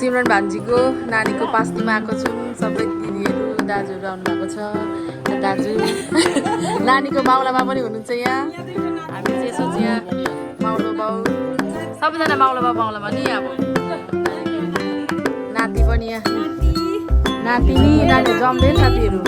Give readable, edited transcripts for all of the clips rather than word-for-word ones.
सिमरन भान्जीको नानीको पास्तीमा आएको छौँ। सबै दिदीहरू दाजुहरू आउनुभएको छ। दाजु नानीको माउलामा पनि हुनुहुन्छ यहाँ। हामी चाहिँ यसो चाहिँ यहाँ माउलो बाउ सबैजना माउलामा नि अब नाति पनि यहाँ नातिनी नानी जम्दै साथीहरू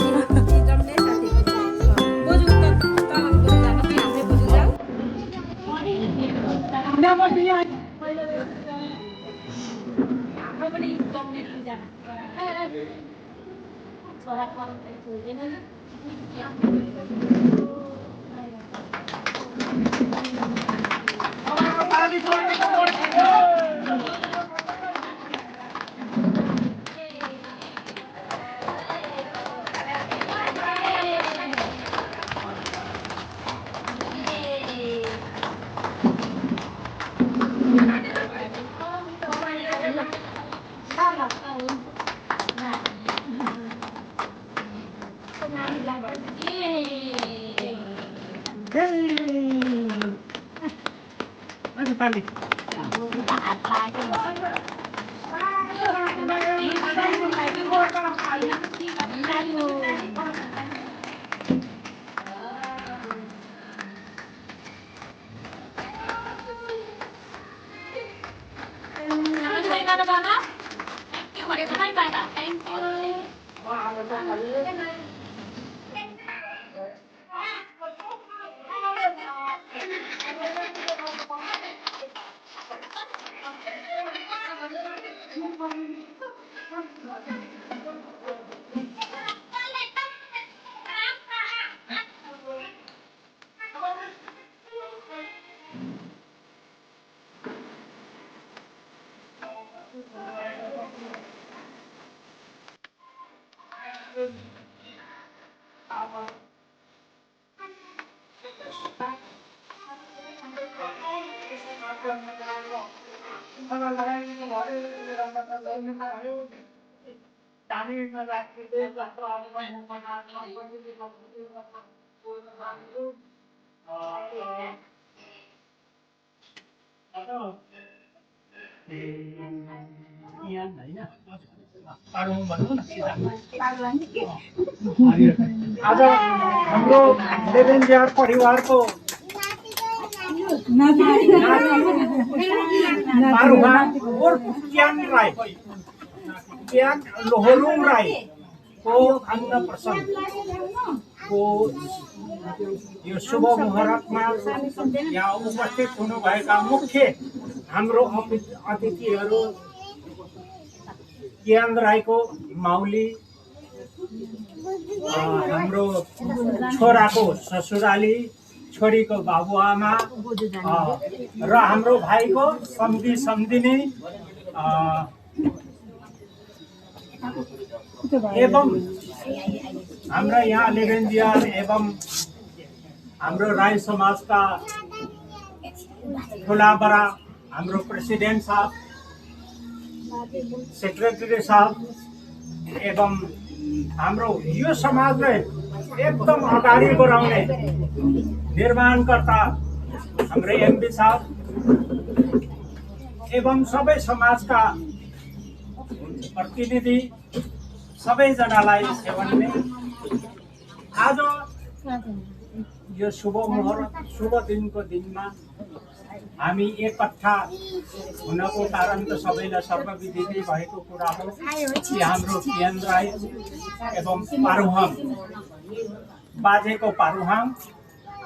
आज हाम्रो लेबेन्जियार परिवारको पारुवा क्यान राई क्यान लोहोरुङ राई को अन्नप्रशन को यो शुभ मुहूर्तमा यहाँ उपस्थित हुनुभएका मुख्य हाम्रो अतिथिहरू क्यान राईको माउली हाम्रो छोराको ससुराली छोरीको बाबुआमा र हाम्रो भाइको सम्झिने एवं हाम्रो यहाँ लेबेन्जियार एवं हाम्रो राई समाजका ठुला बडा हाम्रो प्रेसिडेन्ट साहब सेक्रेटरी साहब एवं हाम्रो यो समाजलाई एकदम अगाडि बढाउने निर्माणकर्ता हाम्रो एमपी साहब एवं सबै समाजका प्रतिनिधि सबैजनालाई सेवनले आज यो शुभ दिनको दिनमा हामी एकट्ठा हुनको कारण त सबैलाई सर्वविदित भएको कुरा हो कि हाम्रो क्यान राई एवं पारुहाङ बाजेको पारुहाङ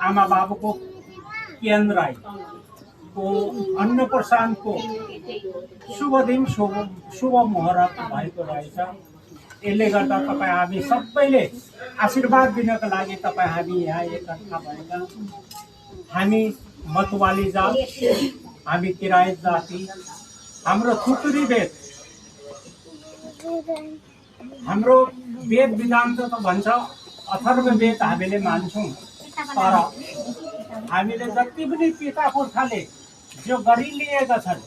आमा बाबुको क्यान राई को अन्नप्रसादको शुभ दिन शुभ मुहूर्त भएको रहेछ। यसले गर्दा तपाईँ हामी सबैले आशीर्वाद दिनको लागि तपाईँ हामी यहाँ एकट्ठा भएका हामी मतवाली जात हामी किरायत जाति हाम्रो थुतुरी वेद हाम्रो वेद विधान त भन्छ अथर्व वेद हामीले मान्छौँ तर हामीले जति पनि पिता पुर्खाले जो गरिलिएका छन्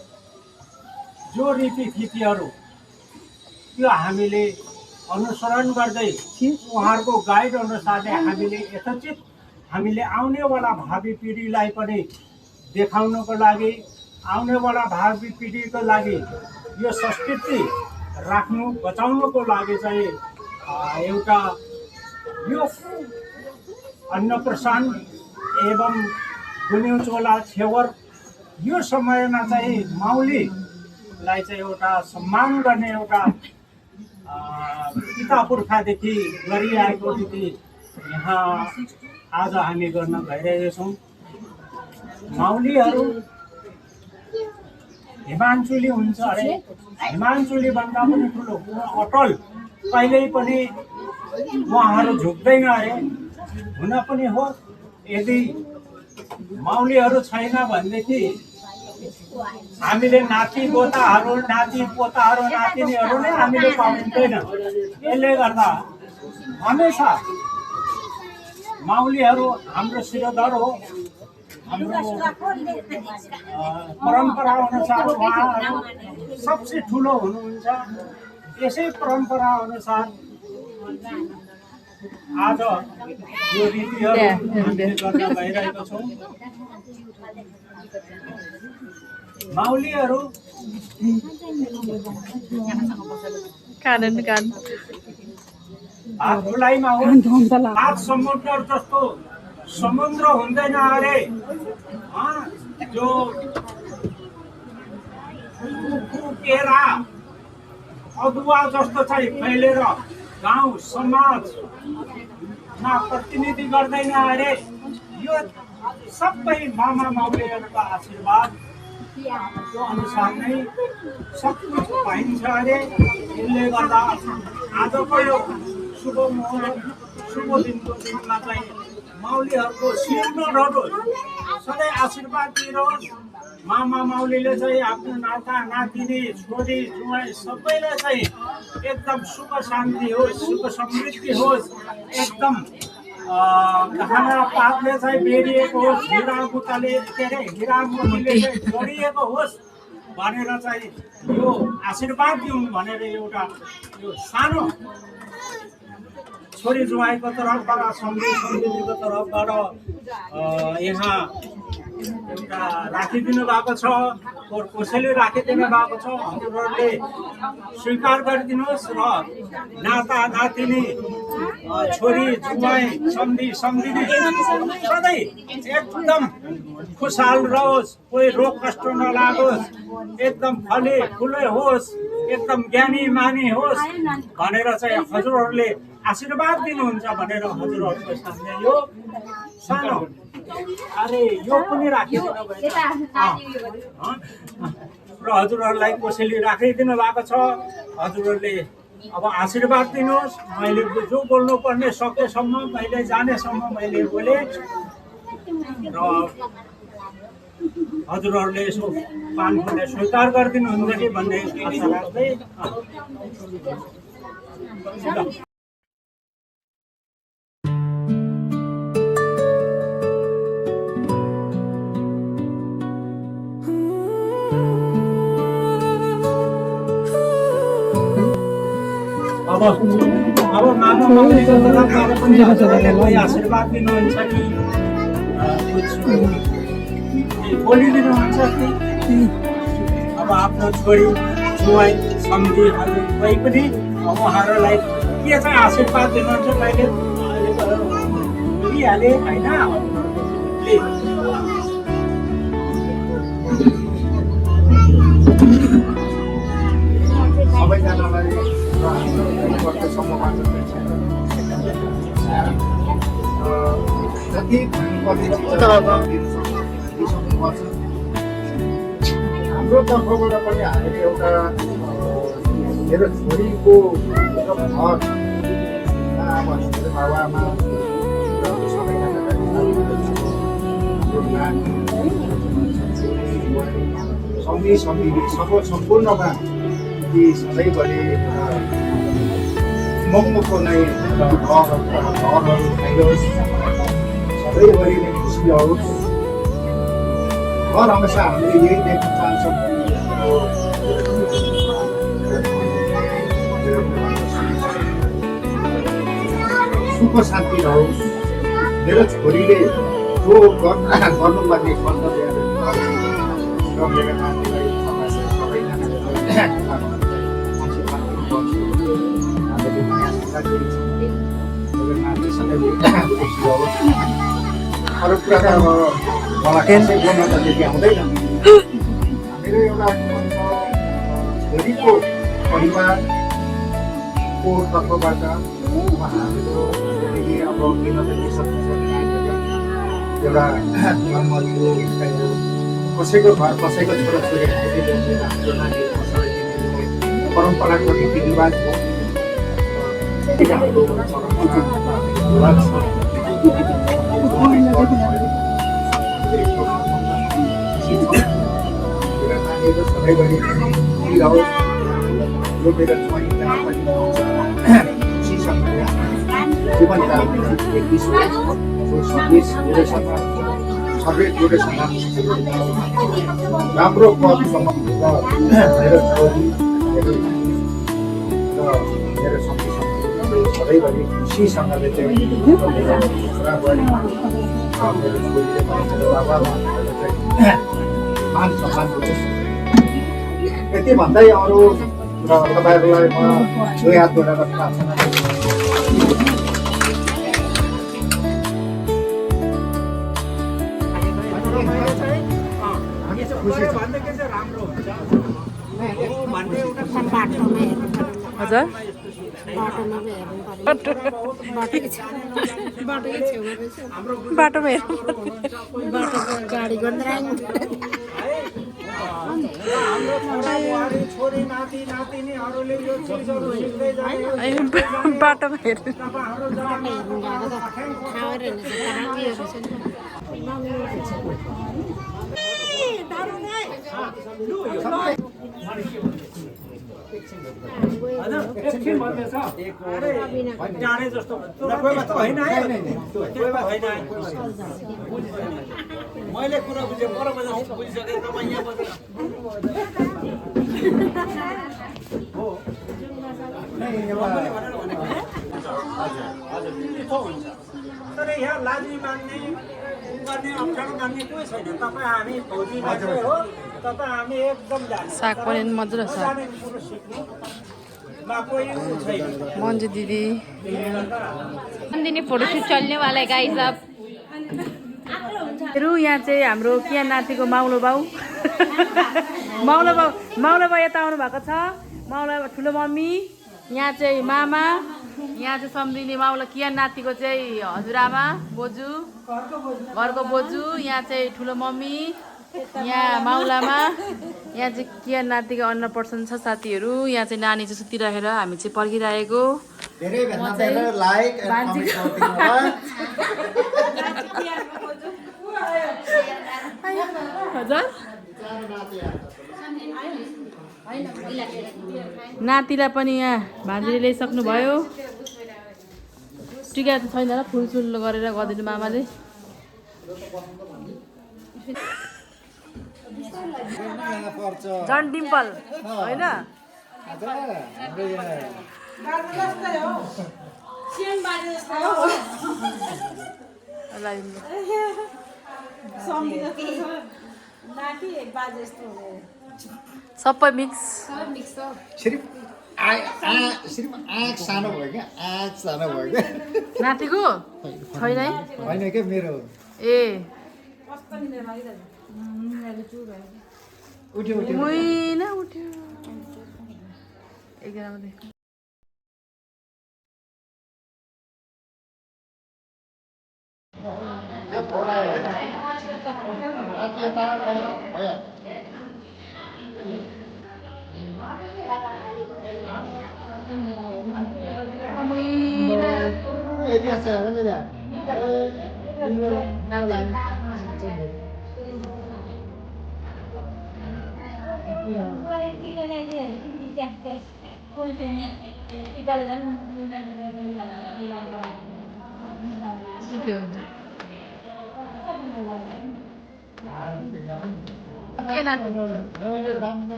जो रीतिथितिहरू त्यो हामीले अनुसरण गर्दै उहाँहरूको गाइड अनुसारले हामीले यथोचित हामीले आउनेवाला भावी पिँढीलाई पनि देखाउनको लागि आउनेवाला भावी पिँढीको लागि यो संस्कृति राख्नु बचाउनुको लागि चाहिँ एउटा यो अन्नप्रसान एवं गुन्यु चोला छेवर यो समयमा चाहिँ माउलीलाई चाहिँ एउटा सम्मान गर्ने एउटा पिता पुर्खादेखि गरिआएको रीति यहाँ आज हामी गर्न गइरहेका छौँ। माउलीहरू हिमाञ्चुली हुन्छ अरे, हिमाञ्चुली भन्दा पनि ठुलो अटल कहिल्यै पनि उहाँहरू झुक्दैन अरे। हुन पनि हो, यदि माउलीहरू छैन भनेदेखि हामीले नाति पोताहरू नातिनीहरू नै हामीले पाउँदैन। यसले गर्दा हमेसा माउलीहरू हाम्रो शिरोधर हो। हाम्रो परम्परा अनुसार उहाँहरू सबसे ठुलो हुनुहुन्छ। यसै परम्परा अनुसार आज यो रीतिहरू हामीले गर्न गइरहेको छौँ। माउलीहरू हात खुलाइमा हो, हात समुद्र जस्तो समुद्र हुँदैन अरे। जो केरा अदुवा जस्तो चाहिँ फैलेर गाउँ समाजमा प्रतिनिधि गर्दैन अरे। यो सबै मामा माउलीहरूको आशीर्वाद अनुसार नै सब कुछ पाइन्छ अरे। यसले गर्दा आजको यो शुभ मुहुर्त शुभ दिनको दिनमा चाहिँ माउलीहरूको शिर नढलोस्, सधैँ आशीर्वाद दिइरहोस्। मामा माउलीले चाहिँ आफ्नो नाता नातिनी छोरी जुवाई सबैलाई चाहिँ एकदम सुख शान्ति होस्, सुख समृद्धि होस्, एकदम खाना पातले चाहिँ बेरिएको होस्, हिरा बुटाले के अरे हिरा मोतीले चाहिँ जोडिएको होस् भनेर चाहिँ यो आशीर्वाद दिउँ भनेर एउटा यो सानो छोरी जुवाईको तर्फबाट समितिको तर्फबाट यहाँ एउटा राखिदिनु भएको छ। कसैले राखिदिनु भएको छ, हजुरहरूले स्वीकार गरिदिनुहोस् र नाता नातिनी छोरी जुवाई सम्झिने सधैँ एकदम खुसहाल रहोस्, कोही रोग कष्ट नलागोस्, एकदम फले फुले होस्, एकदम ज्ञानी मानी होस् भनेर चाहिँ हजुरहरूले आशीर्वाद दिनुहुन्छ भनेर हजुरहरूको सामने यो सानो अरे यो पनि राखिदिनु भएको र हजुरहरूलाई कसैले राखिदिनु भएको छ। हजुरहरूले अब आशीर्वाद दिनुहोस्। मैले जो बोल्नु पर्ने सकेसम्म मैले जानेसम्म मैले बोले र हजुरहरूले यसो पान फुलले स्वीकार गरिदिनुहुन्छ कि भन्ने आशा राख्दै अब मामा माउलीको तर्फबाट पनि हजुरहरूले कोही आशीर्वाद दिनुहुन्छ कि बोलिदिनुहुन्छ कि अब आफ्नो छोरी जुवाई सम्झीहरू कोही पनि उहाँहरूलाई के चाहिँ आशीर्वाद दिनुहुन्छ मैले बोलिहालेँ होइन। सबैजनालाई जति हाम्रो तर्फबाट पनि हामीले एउटा मेरो छोरीको घर बाबामा सम्झिने सम्पूर्णमा कि सधैँभरि मगमगको नै घरहरू खाइरहोस्, सधैँभरि नै खुसी रहोस्। घर हमेसा हामीले यही देख्न चाहन्छौँ सुख शान्ति रहोस्। मेरो छोरीले जो गर्नुपर्ने कर्तव्यहरू र मेरो नानीलाई सबैजनाले केही छ मेरो नाति सधैँ खुसी होस्। अरू कुरा त अब मलाई कसै बोल्न त त्यति आउँदैन। मेरो एउटा छोरीको परिवारको तर्फबाट उहाँहरूको जिन्दगी अब किन त सक्नुहुन्छ एउटा जन्मदिन कसैको घर कसैको छोराछोरीहरू हाम्रो नानीहरू कसैलाई दिने परम्पराको रीतिरिवाज हो। हाम्रो परम्परा रिवाज छ। मेरा नानीहरू सधैँभरि खुसी रहोस्। यो मेरो छोरी जहाँ पनि खुसीसँग जीवन कालमा देखिस जोडेसँग राम्रो पदसम्म मेरो छोरी र मेरो सन्तान सधैँभरि खुसीसँगले चाहिँ छोराबुहारी मेरो छोरीले पनि मेरो बाबामा चाहिँ मान सम्मान दिनुहोस्। यति भन्दै अरू र तपाईँहरूलाई म दुई हात जोडेर प्रार्थना गर्छु। हजुर बाटोमा हेर्नु गाडी बाटोमा हेर्नु जाने जस्तो होइन मैले कुरा बुझेँ पर बुझिसकेँ तपाईँ यहाँ तर यहाँ लाजी मान्ने गर्ने अप्ठ्यारो मान्ने कोही छैन। तपाईँ हामी फौजी मान्छे हो, तपाईँ हामी एकदम जाने साग पनि मजा रहेछ। कुरो सिक्नु कोही छैन। मन्जु दिदी दिने फोटोसुट चल्ने वाला है गाइस। अब यहाँ चाहिँ हाम्रो किया नातिको माउलो बाउ माउलो बाउ यता आउनु भएको छ। माउलो ठुलो मम्मी, यहाँ चाहिँ मामा, यहाँ चाहिँ सम्झिने माउलो किया नातिको चाहिँ हजुरआमा बोजू घरको बोजू, यहाँ चाहिँ ठुलो मम्मी, यहाँ माउलामा, यहाँ चाहिँ किया नातिको अन्नप्रशन छ साथीहरू। यहाँ चाहिँ नानी चाहिँ सुतिरहेर हामी चाहिँ पर्खिरहेको। हजुर नातिलाई पनि यहाँ भान्जीले ल्याइसक्नु भयो। टिका त छैन र फुलसुल गरेर गरिदिनु मामाले। झन् डिम्पल होइन सबै मिक्स। सिर्फ आँख सानो भयो क्या, आँख सानो भयो क्या। नातिको छैन है होइन क्या मेरो। ए उठ्यो उठ्यो होइन उठ्यो एकजनामा देख।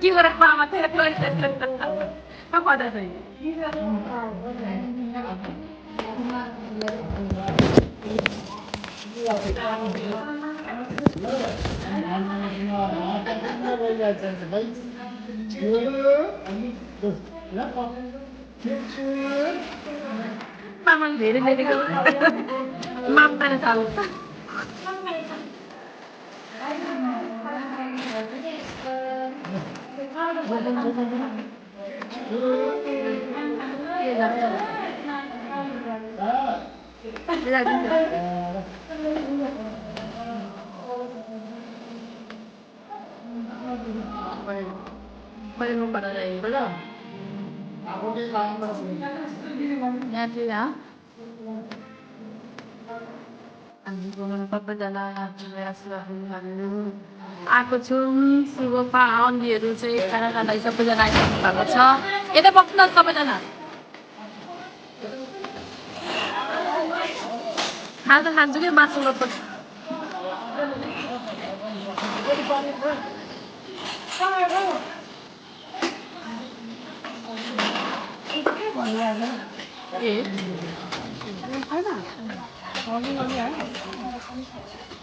के गरेर मामा मामाले धेरै लेखेको माम्पाले थाल्छ सबैजना आएको छौँ शुभपा अन्डीहरू चाहिँ खाना खाँदा सबैजना आइसक्नु भएको छ यता बस्नु न सबैजना खाजा खान्छु कि मासु लपट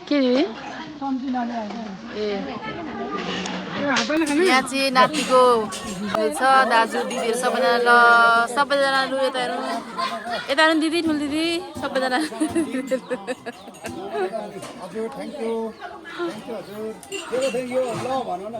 के यहाँ चाहिँ नातिको छ दाजु दिदीहरू सबैजना ल सबैजना लु यता हेर्नु यता हेर्नु दिदी ठुलो दिदी सबैजना हजुर थ्याङ्क यू हजुर थ्याङ्क यू ल भनौँ न